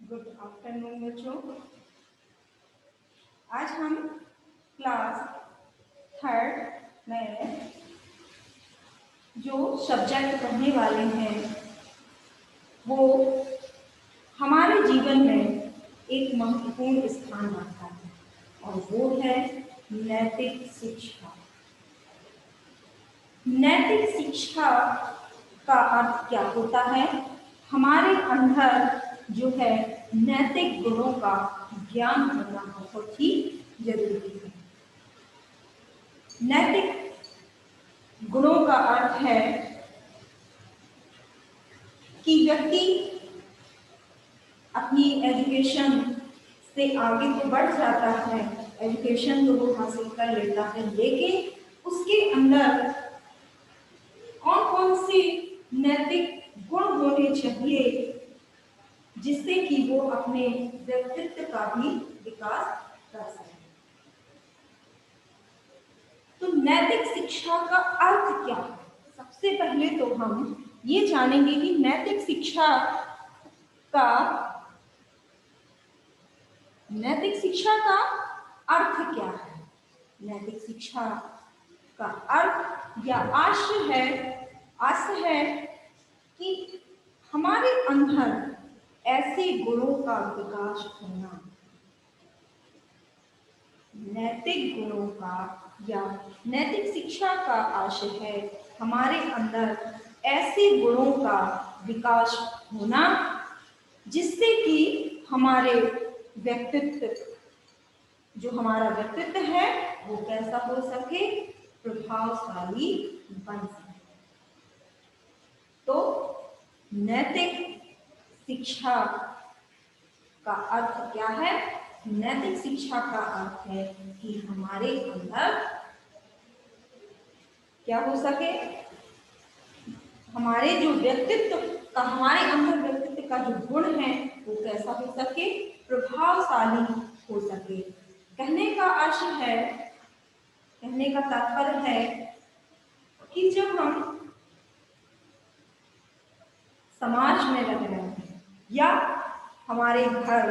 Good afternoon बच्चों। आज हम क्लास थर्ड में जो सब्जेक्ट पढ़ने वाले हैं वो हमारे जीवन में एक महत्वपूर्ण स्थान रखता है और वो है नैतिक शिक्षा। नैतिक शिक्षा का अर्थ क्या होता है? हमारे अंदर जो है नैतिक गुणों का ज्ञान होना बहुत ही जरूरी है। नैतिक गुणों का अर्थ है कि व्यक्ति अपनी एजुकेशन से आगे तो बढ़ जाता है, एजुकेशन तो वो हासिल कर लेता है, लेकिन उसके अंदर कौन कौन से नैतिक गुण होने चाहिए जिससे कि वो अपने व्यक्तित्व का भी विकास कर सके। तो नैतिक शिक्षा का अर्थ क्या है? सबसे पहले तो हम ये जानेंगे कि नैतिक शिक्षा का अर्थ क्या है। नैतिक शिक्षा का अर्थ या आशय है कि हमारे अंदर ऐसे गुणों का विकास होना, नैतिक गुणों का या नैतिक शिक्षा का आशय है हमारे अंदर ऐसे गुणों का विकास होना जिससे कि हमारे व्यक्तित्व जो हमारा व्यक्तित्व है वो कैसा हो सके, प्रभावशाली बन सके। तो नैतिक शिक्षा का अर्थ क्या है? नैतिक शिक्षा का अर्थ है कि हमारे अंदर क्या हो सके, हमारे अंदर व्यक्तित्व का जो गुण है वो कैसा हो सके, प्रभावशाली हो सके। कहने का तात्पर्य है कि जब हम समाज में रह रहे हैं या हमारे घर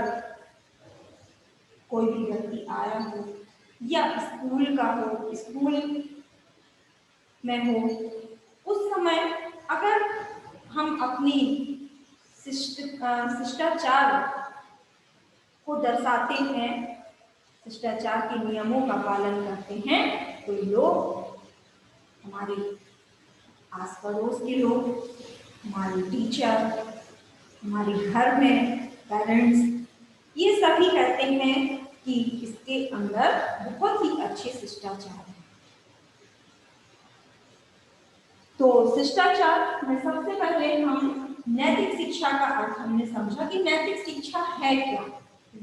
कोई भी व्यक्ति आया हो या स्कूल में हो, उस समय अगर हम अपनी शिष्टाचार को दर्शाते हैं, शिष्टाचार के नियमों का पालन करते हैं, तो लोग, हमारे आस पड़ोस के लोग, हमारे टीचर, हमारे घर में पेरेंट्स, ये सभी कहते हैं कि इसके अंदर बहुत ही अच्छे शिष्टाचार है। तो शिष्टाचार में सबसे पहले हम नैतिक शिक्षा का अर्थ हमने समझा कि नैतिक शिक्षा है क्या।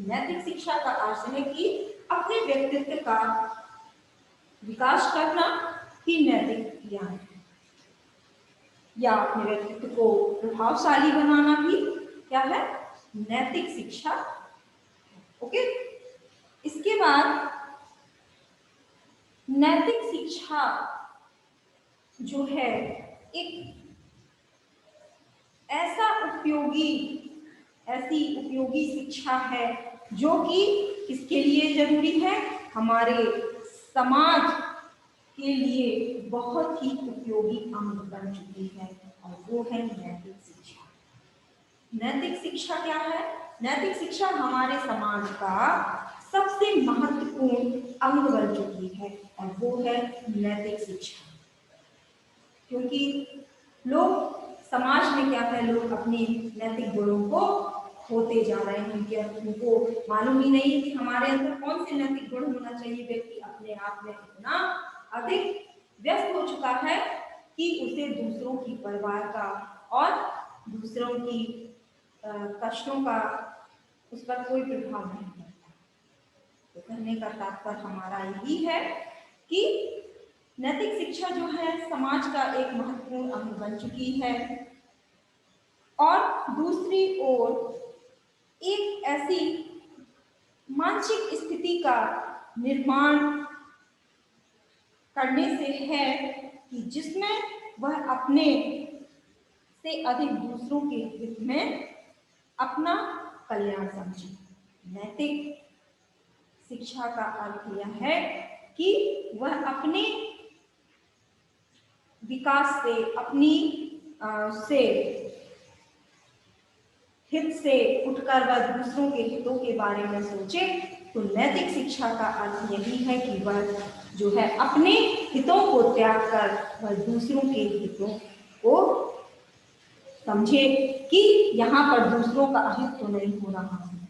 नैतिक शिक्षा का अर्थ है कि अपने व्यक्तित्व का विकास करना ही नैतिक ज्ञान है, या अपने व्यक्तित्व को प्रभावशाली बनाना भी क्या है, नैतिक शिक्षा। ओके, इसके बाद नैतिक शिक्षा जो है एक ऐसी उपयोगी शिक्षा है जो कि किसके लिए जरूरी है, हमारे समाज के लिए बहुत ही उपयोगी अंग बन चुकी है, और वो है नैतिक शिक्षा। नैतिक शिक्षा क्या है? नैतिक शिक्षा हमारे समाज का सबसे महत्वपूर्ण अंग बन चुकी है, और वो है नैतिक शिक्षा। क्योंकि लोग समाज में क्या है, लोग अपनी नैतिक गुणों को खोते जा रहे हैं, उनको मालूम ही नहीं कि हमारे अंदर कौन से नैतिक गुण होना चाहिए। व्यक्ति अपने आप में इतना अधिक व्यस्त हो चुका है कि उसे दूसरों की परवाह का और दूसरों की कष्टों का उस पर कोई प्रभाव नहीं पड़ता। तो कहने का तात्पर्य हमारा यही है कि नैतिक शिक्षा जो है समाज का एक महत्वपूर्ण अंग बन चुकी है, और दूसरी ओर एक ऐसी मानसिक स्थिति का निर्माण करने से है कि जिसमें वह अपने से अधिक दूसरों के हित में अपना कल्याण समझे। नैतिक शिक्षा का अर्थ यह है कि वह अपने विकास से, अपनी से हित से उठकर वह दूसरों के हितों के बारे में सोचे। तो नैतिक शिक्षा का अर्थ यही है कि वह जो है अपने हितों को त्याग कर वह दूसरों के हितों को समझे कि यहाँ पर दूसरों का अहित तो नहीं हो रहा है।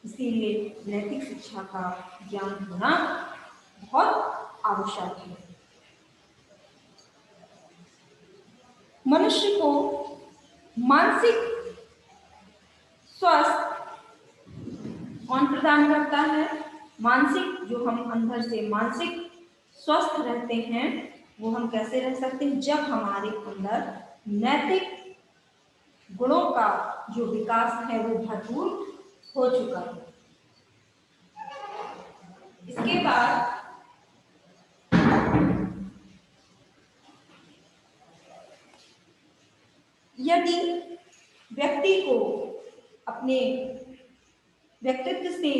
इसीलिए नैतिक शिक्षा का ज्ञान होना बहुत आवश्यक है। मनुष्य को मानसिक स्वास्थ्य कौन प्रदान करता है? मानसिक, जो हम अंदर से मानसिक स्वस्थ रहते हैं वो हम कैसे रह सकते हैं? जब हमारे अंदर नैतिक गुणों का जो विकास है वो भरपूर हो चुका है। इसके बाद यदि व्यक्ति को अपने व्यक्तित्व से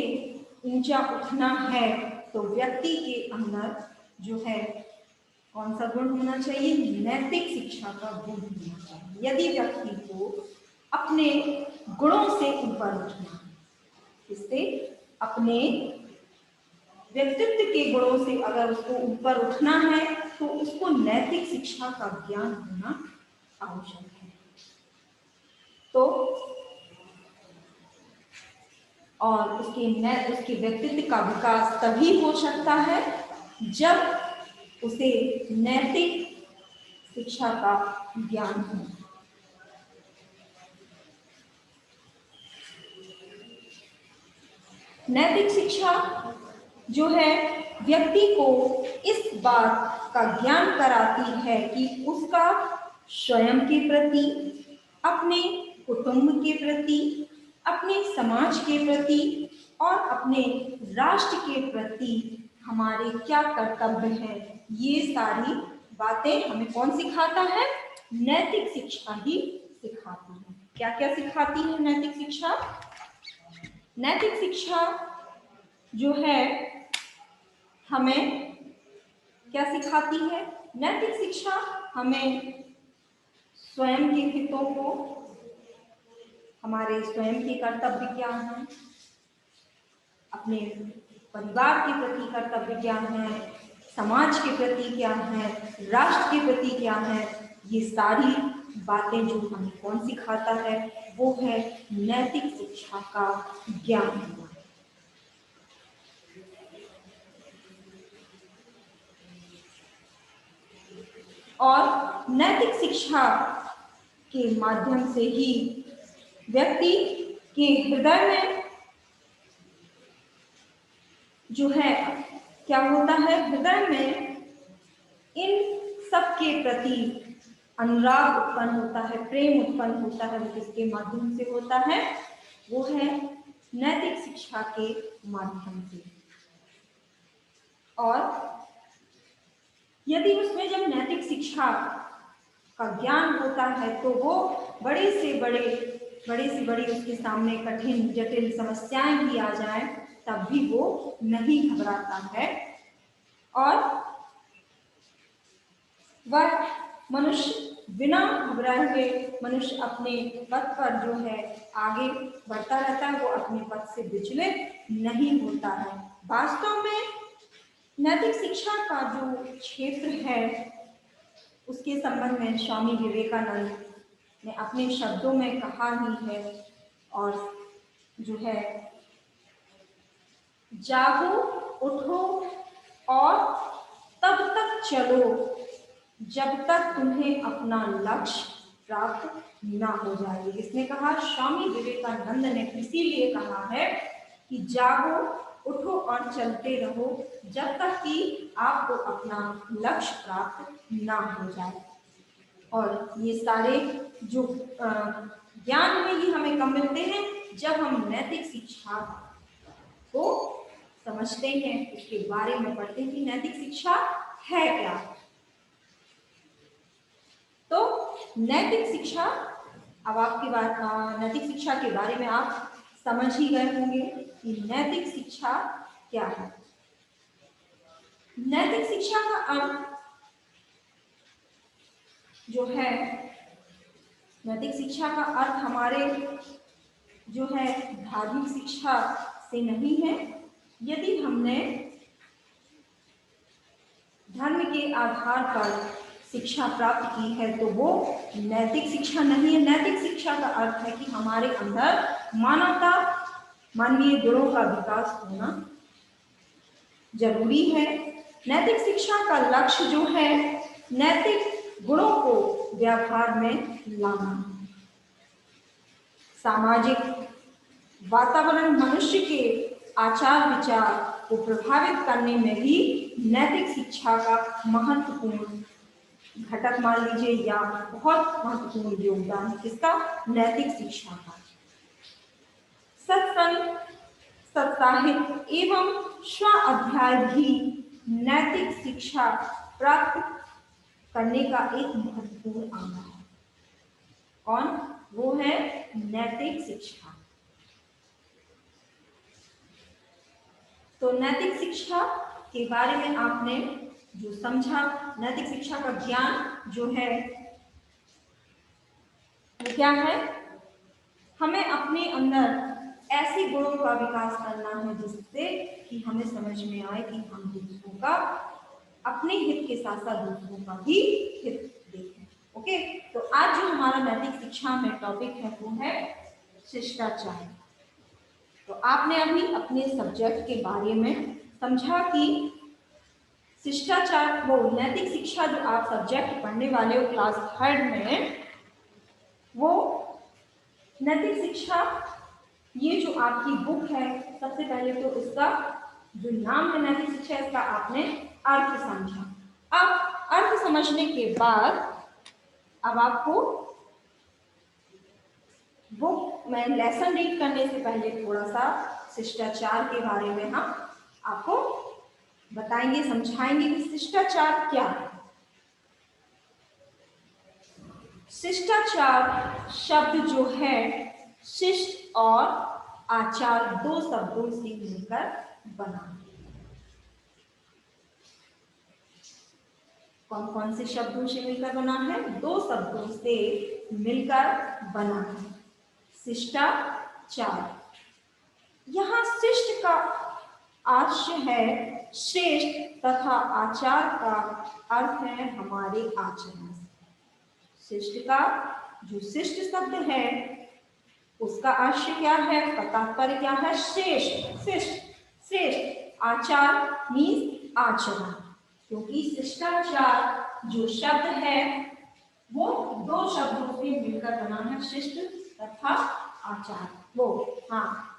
ऊंचा उठना है तो व्यक्ति के अंदर जो है कौन सा गुण होना चाहिए? नैतिक शिक्षा का गुण होना चाहिए। यदि व्यक्ति को अपने गुणों से ऊपर उठना है, इससे अपने व्यक्तित्व के गुणों से अगर उसको ऊपर उठना है तो उसको नैतिक शिक्षा का ज्ञान होना आवश्यक है। तो और उसके व्यक्तित्व का विकास तभी हो सकता है जब उसे नैतिक शिक्षा का ज्ञान हो। नैतिक शिक्षा जो है व्यक्ति को इस बात का ज्ञान कराती है कि उसका स्वयं के प्रति, अपने कुटुंब के प्रति, अपने समाज के प्रति और अपने राष्ट्र के प्रति हमारे क्या कर्तव्य हैं, ये सारी बातें हमें कौन सिखाता है? नैतिक शिक्षा ही सिखाती है। क्या क्या सिखाती है नैतिक शिक्षा? नैतिक शिक्षा जो है हमें क्या सिखाती है? नैतिक शिक्षा हमें स्वयं के हितों को, हमारे स्वयं के कर्तव्य क्या हैं, अपने परिवार के प्रति कर्तव्य क्या है, समाज के प्रति क्या है, राष्ट्र के प्रति क्या है, ये सारी बातें जो हमें कौन सिखाता है? वो है नैतिक शिक्षा का ज्ञान। और नैतिक शिक्षा के माध्यम से ही व्यक्ति के हृदय में जो है क्या होता है? हृदय में इन सब के प्रति अनुराग उत्पन्न होता है, प्रेम उत्पन्न होता है। वो किसके माध्यम से होता है? वो है नैतिक शिक्षा के माध्यम से। और यदि उसमें जब नैतिक शिक्षा का ज्ञान होता है तो वो बड़ी से बड़ी उसके सामने कठिन जटिल समस्याएं भी आ जाए तब भी वो नहीं घबराता है और वह मनुष्य बिना घबराए हुए मनुष्य अपने पथ पर जो है आगे बढ़ता रहता है, वो अपने पथ से विचलित नहीं होता है। वास्तव में नैतिक शिक्षा का जो क्षेत्र है उसके संबंध में स्वामी विवेकानंद ने अपने शब्दों में कहा ही है, और जो है जागो, उठो और तब तक चलो जब तक तुम्हें अपना लक्ष्य प्राप्त ना हो जाए। इसने कहा, स्वामी विवेकानंद ने इसीलिए कहा है कि जागो, उठो और चलते रहो जब तक कि आपको अपना लक्ष्य प्राप्त ना हो जाए। और ये सारे जो ज्ञान में ही हमें कब मिलते हैं? जब हम नैतिक शिक्षा को समझते हैं, उसके बारे में पढ़ते हैं कि नैतिक शिक्षा है क्या। तो नैतिक शिक्षा अब आपकी बात नैतिक शिक्षा के बारे में आप समझ ही गए होंगे कि नैतिक शिक्षा क्या है। नैतिक शिक्षा का अर्थ जो है, नैतिक शिक्षा का अर्थ हमारे जो है धार्मिक शिक्षा से नहीं है। यदि हमने धर्म के आधार पर शिक्षा प्राप्त की है तो वो नैतिक शिक्षा नहीं है। नैतिक शिक्षा का अर्थ है कि हमारे अंदर मानवता, मानवीय गुणों का विकास होना जरूरी है। नैतिक शिक्षा का लक्ष्य जो है नैतिक गुणों को व्यवहार में लाना। सामाजिक वातावरण मनुष्य के आचार विचार को प्रभावित करने में भी नैतिक शिक्षा का महत्वपूर्ण घटक मान लीजिए या बहुत महत्वपूर्ण योगदान है किसका, नैतिक शिक्षा का। सत्संग, सत्साहित्य एवं स्व अध्याय भी नैतिक शिक्षा प्राप्त करने का एक महत्वपूर्ण अंग है। कौन? वो है नैतिक शिक्षा। तो नैतिक शिक्षा के बारे में आपने जो समझा, नैतिक शिक्षा का ज्ञान जो है वो क्या है, हमें अपने अंदर ऐसे गुणों का विकास करना है जिससे कि हमें समझ में आए कि हम दूसरों का, अपने हित के साथ साथ दूसरों का भी हित देखें। ओके, तो आज जो हमारा नैतिक शिक्षा में टॉपिक है वो है शिष्टाचार। तो आपने अभी अपने सब्जेक्ट के बारे में समझा कि शिष्टाचार, वो नैतिक शिक्षा जो आप सब्जेक्ट पढ़ने वाले हो क्लास 3 में, वो नैतिक शिक्षा, ये जो आपकी बुक है, सबसे पहले तो इसका जो नाम है नैतिक शिक्षा, इसका आपने अर्थ समझा। अब अर्थ समझने के बाद अब आपको बुक में लेसन रीड करने से पहले थोड़ा सा शिष्टाचार के बारे में हम आपको बताएंगे, समझाएंगे कि शिष्टाचार क्या है। शिष्टाचार शब्द जो है शिष्ट और आचार दो शब्दों से मिलकर बना है। कौन कौन से शब्दों से मिलकर बना है? दो शब्दों से मिलकर बना है शिष्टाचार। यहाँ शिष्ट का आशय है श्रेष्ठ तथा आचार का अर्थ है हमारे आचरण। शिष्ट का जो शिष्ट शब्द है उसका आशय क्या है, उसका तात्पर्य क्या है? श्रेष्ठ, शिष्ट, श्रेष्ठ। आचार मीन्स आचरण, क्योंकि शिष्टाचार जो शब्द है वो दो शब्दों से मिलकर बना है, शिष्ट तथा आचार। वो हाँ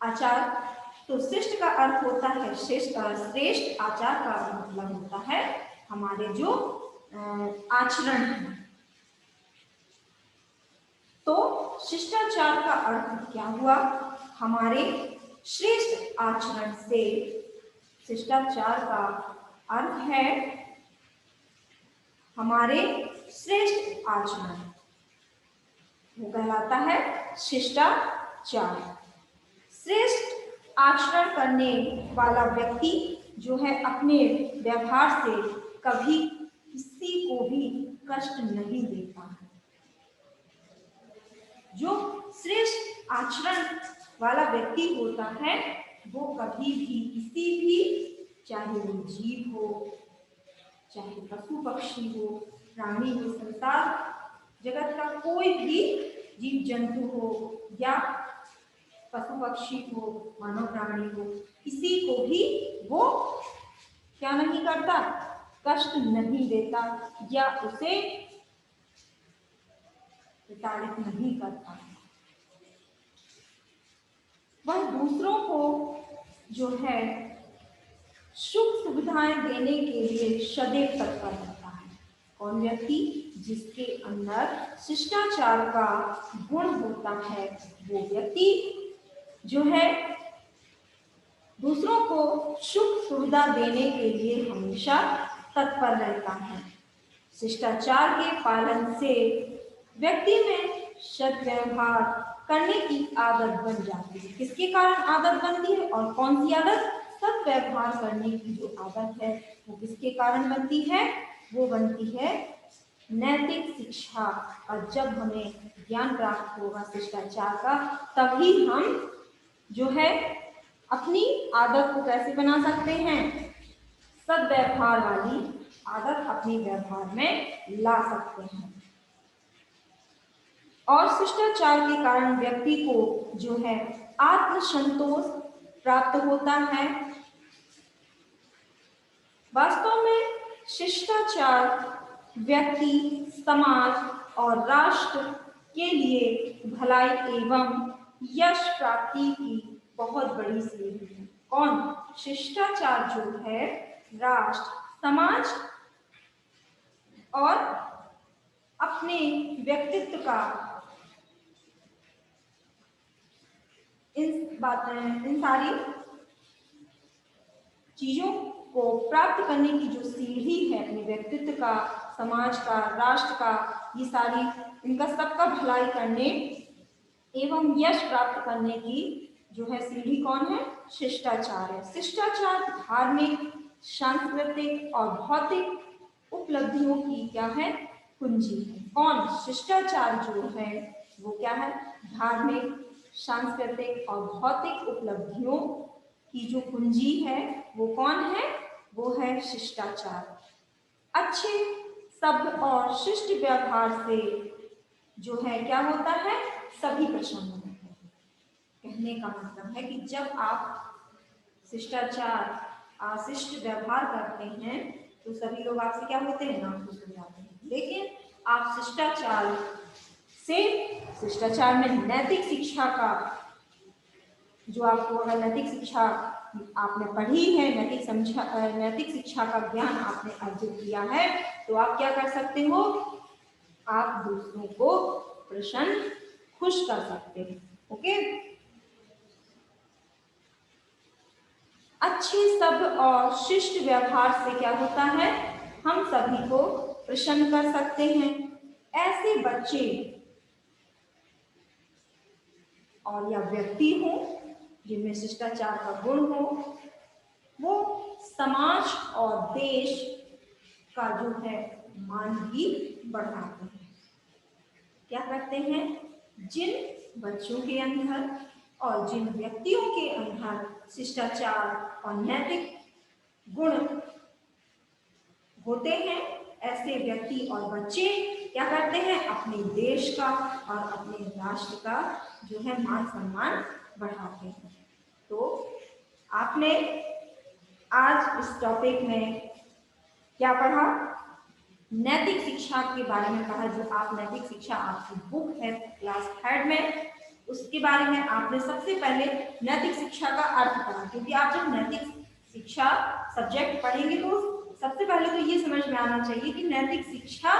आचार, तो शिष्ट का अर्थ होता है शिष्ट और श्रेष्ठ, आचार का मतलब होता है हमारे जो आचरण है। तो शिष्टाचार का अर्थ क्या हुआ? हमारे श्रेष्ठ आचरण से, शिष्टाचार का अर्थ है हमारे श्रेष्ठ आचरण, वो कहलाता है शिष्टाचार। श्रेष्ठ आचरण करने वाला व्यक्ति जो है अपने व्यवहार से कभी किसी को भी कष्ट नहीं देता है। जो श्रेष्ठ आचरण वाला व्यक्ति होता है वो कभी भी किसी भी, चाहे वो जीव हो, चाहे पशु पक्षी हो, प्राणी हो, संसार जगत का कोई भी जीव जंतु हो या पशु पक्षी हो, मानव प्राणी हो, किसी को भी वो क्या नहीं करता? कष्ट नहीं देता या उसे प्रताड़ित नहीं करता। वह दूसरों को जो है सुख सुविधाएं देने के लिए सदैव तत्पर रहता है। कौन व्यक्ति? जिसके अंदर शिष्टाचार का गुण होता है, वो व्यक्ति जो है दूसरों को सुख सुविधा देने के लिए हमेशा तत्पर रहता है। शिष्टाचार के पालन से व्यक्ति में सद्व्यवहार करने की आदत बन जाती है। किसके कारण आदत बनती है और कौन सी आदत? सद्व्यवहार करने की जो आदत है वो किसके कारण बनती है? वो बनती है नैतिक शिक्षा। और जब हमें ज्ञान प्राप्त होगा शिष्टाचार का, तभी हम जो है अपनी आदत को कैसे बना सकते हैं? सद्व्यवहार वाली आदत अपने व्यवहार में ला सकते हैं। और शिष्टाचार के कारण व्यक्ति को जो है आत्मसंतोष प्राप्त होता है। वास्तव में शिष्टाचार व्यक्ति, समाज और राष्ट्र के लिए भलाई एवं यश प्राप्ति की बहुत बड़ी सीढ़ी है। कौन? शिष्टाचार जो है राष्ट्र, समाज और अपने व्यक्तित्व का इन सारी चीजों को प्राप्त करने की जो सीढ़ी है, अपने व्यक्तित्व का, समाज का, राष्ट्र का, ये सारी इनका सबका भलाई करने एवं यश प्राप्त करने की जो है सीढ़ी कौन है? शिष्टाचार है। शिष्टाचार धार्मिक, सांस्कृतिक और भौतिक उपलब्धियों की क्या है? कुंजी है। कौन? शिष्टाचार जो है वो क्या है? धार्मिक, सांस्कृतिक और भौतिक उपलब्धियों की जो कुंजी है वो कौन है? वो है शिष्टाचार। अच्छे शब्द और शिष्ट व्यवहार से जो है क्या होता है? सभी प्रसन्न होते हैं। कहने का मतलब है कि जब आप शिष्टाचार, शिष्ट व्यवहार करते हैं तो सभी लोग आपसे क्या होते हैं? नाखुश हो जाते हैं। लेकिन आप शिष्टाचार में नैतिक शिक्षा का जो आपको, अगर नैतिक शिक्षा आपने पढ़ी है, नैतिक शिक्षा का ज्ञान आपने अर्जित किया है, तो आप क्या कर सकते हो? आप दूसरों को प्रसन्न, खुश कर सकते हैं। ओके। अच्छे शब्द और शिष्ट व्यवहार से क्या होता है? हम सभी को प्रसन्न कर सकते हैं। ऐसे बच्चे और या व्यक्ति हो जिनमें शिष्टाचार का गुण हो, वो समाज और देश का जो है मान भी बढ़ाते हैं। क्या करते हैं? जिन बच्चों के अंदर और जिन व्यक्तियों के अंदर शिष्टाचार और नैतिक गुण होते हैं, ऐसे व्यक्ति और बच्चे क्या करते हैं? अपने देश का और अपने राष्ट्र का जो है मान सम्मान बढ़ाते हैं। तो आपने आज इस टॉपिक में क्या पढ़ा? नैतिक शिक्षा के बारे में पढ़ा। जो आप नैतिक शिक्षा, आपकी बुक है क्लास 3 में, उसके बारे में आपने सबसे पहले नैतिक शिक्षा का अर्थ पढ़ा। क्योंकि आप जब नैतिक शिक्षा सब्जेक्ट पढ़ेंगे तो सबसे पहले तो ये समझ में आना चाहिए कि नैतिक शिक्षा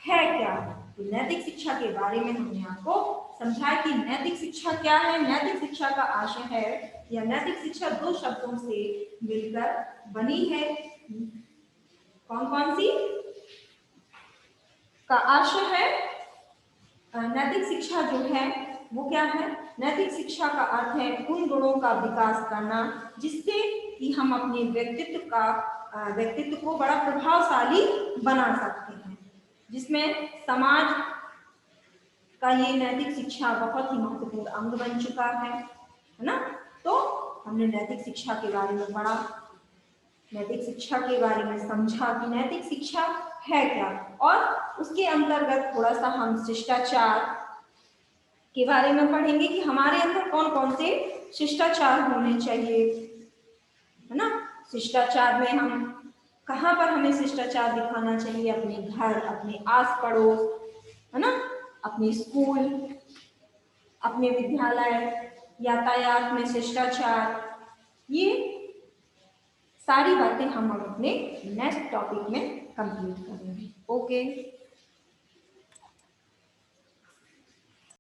है क्या। तो नैतिक शिक्षा के बारे में हमने आपको समझाया कि नैतिक शिक्षा क्या है। नैतिक शिक्षा का आशय है, या नैतिक शिक्षा दो शब्दों से मिलकर बनी है। कौन कौन सी? का आशय है, नैतिक शिक्षा जो है वो क्या है? नैतिक शिक्षा का अर्थ है उन गुणों का विकास करना जिससे कि हम अपने व्यक्तित्व को बड़ा प्रभावशाली बना सकते हैं, जिसमें समाज का ये नैतिक शिक्षा बहुत ही महत्वपूर्ण अंग बन चुका है ना। तो हमने नैतिक शिक्षा के बारे में पढ़ा, नैतिक शिक्षा के बारे में समझा कि नैतिक शिक्षा है क्या, और उसके अंतर्गत थोड़ा सा हम शिष्टाचार के बारे में पढ़ेंगे कि हमारे अंदर कौन कौन से शिष्टाचार होने चाहिए, है ना। शिष्टाचार में हम कहाँ पर हमें शिष्टाचार दिखाना चाहिए? अपने घर, अपने आस पड़ोस, है ना, अपने स्कूल, अपने विद्यालय, यातायात में शिष्टाचार, ये सारी बातें हम अपने नेक्स्ट टॉपिक में कंप्लीट करेंगे। ओके।